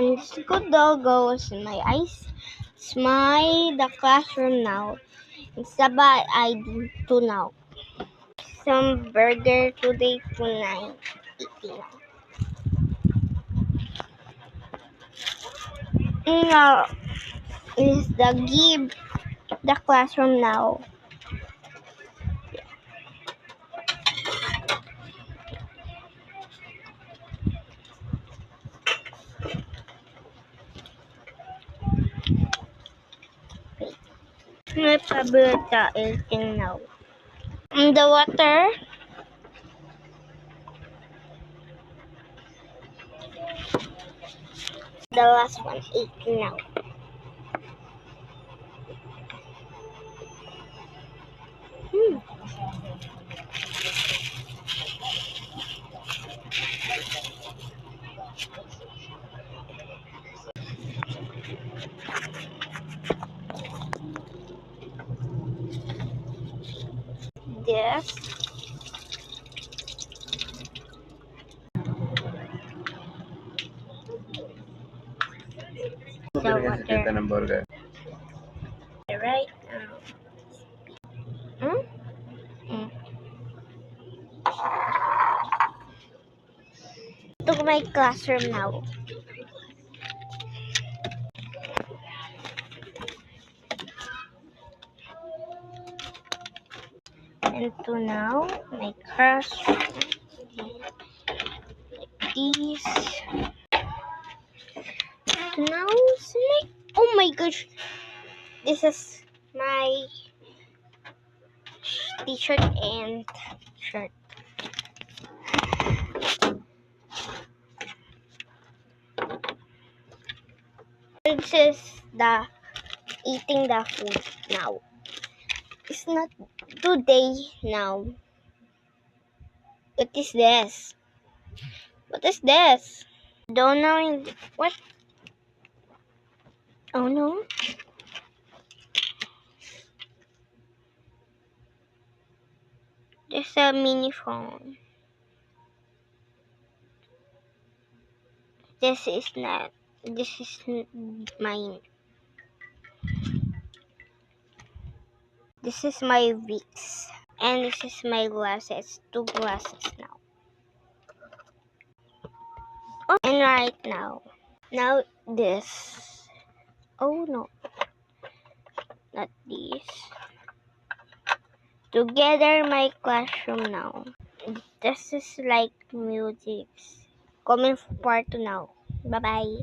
And this good dog goes in my eyes. It's the classroom now. It's the bad ID to now. Some burger today tonight eating. Now is the give the classroom now. My paborita is eating now. And the water. The last one eating now. This. The water. Right now. To my classroom now. And to now my classroom. These. Now it's my. Oh my gosh. This is my t-shirt and shirt. This is the eating the food now. It's not today now. What is this? What is this? Don't know what. Oh no. There's a mini phone. This is not. This is mine. This is my Vicks. And this is my glasses. 2 glasses now. Oh, and right now. Now this. Oh no. Not this. Together my classroom now. This is like music. Coming for part 2 now. Bye bye.